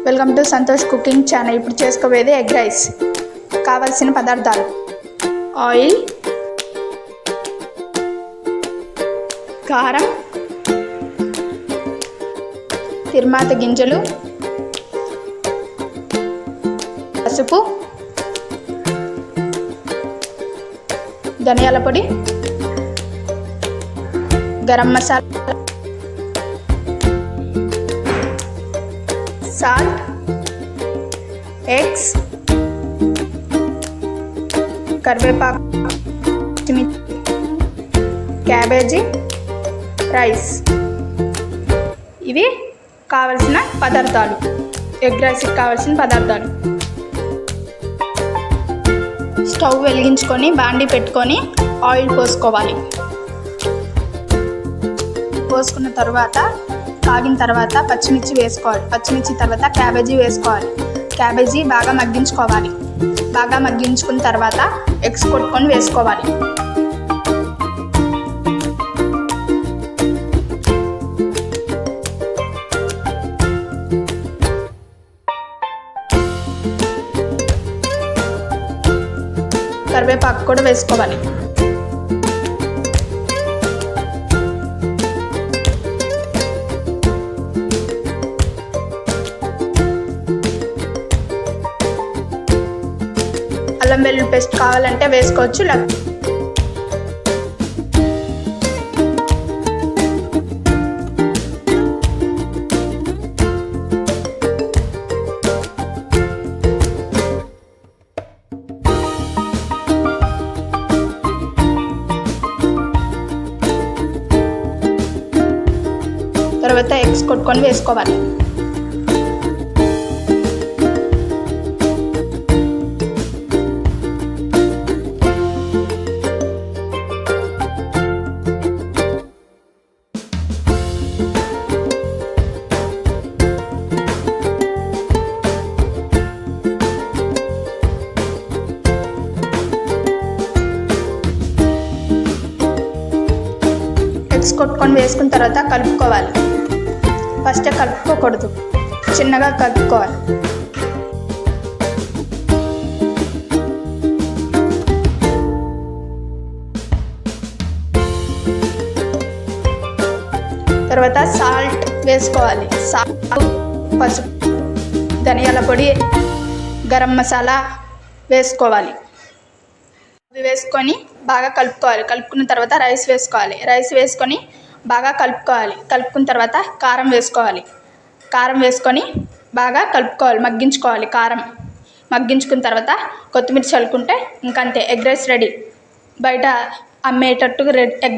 Welcome to Santosh cooking channel. ఇప్పుడు చేసుకోబోయేది egg rice. కావాల్సిన పదార్థాలు: ఆయిల్, కారం, తిరుమాత గింజలు, పసుపు, ధనియాల పొడి, గరం మసాలా, సాల్ట్, ఎగ్స్, కరివేపాకు, క్యాబేజీ, రైస్. ఇవి కావలసిన పదార్థాలు, ఎగ్ రైస్కి కావలసిన పదార్థాలు. స్టవ్ వెలిగించుకొని బాండీ పెట్టుకొని ఆయిల్ పోసుకోవాలి. పోసుకున్న తర్వాత కాగిన తర్వాత పచ్చిమిర్చి వేసుకోవాలి. పచ్చిమిర్చి తర్వాత క్యాబేజీ వేసుకోవాలి. క్యాబేజీ బాగా మగ్గించుకోవాలి. బాగా మగ్గించుకున్న తర్వాత ఎగ్స్ కొట్టుకొని వేసుకోవాలి. కరివేపాకు కూడా వేసుకోవాలి. అల్లం వెల్లుల్లి పేస్ట్ కావాలంటే వేసుకోవచ్చు. తర్వాత ఎగ్స్ కొట్టుకొని వేసుకోవాలి. ఎగ్స్ కొట్టుకొని వేసుకున్న తర్వాత కలుపుకోవాలి. ఫస్ట్ కలుపుకోకూడదు, చిన్నగా కలుపుకోవాలి. తర్వాత సాల్ట్ వేసుకోవాలి. సాల్ట్, పసుపు, ధనియాల పొడి, గరం మసాలా వేసుకోవాలి. అవి వేసుకొని బాగా కలుపుకోవాలి. కలుపుకున్న తర్వాత రైస్ వేసుకోవాలి. రైస్ వేసుకొని బాగా కలుపుకోవాలి. కలుపుకున్న తర్వాత కారం వేసుకోవాలి. కారం వేసుకొని బాగా కలుపుకోవాలి, మగ్గించుకోవాలి. కారం మగ్గించుకున్న తర్వాత కొత్తిమీర చల్లుకుంటే ఇంకంతే, ఎగ్ రైస్ రెడీ. బయట అమ్మేటట్టు ఎగ్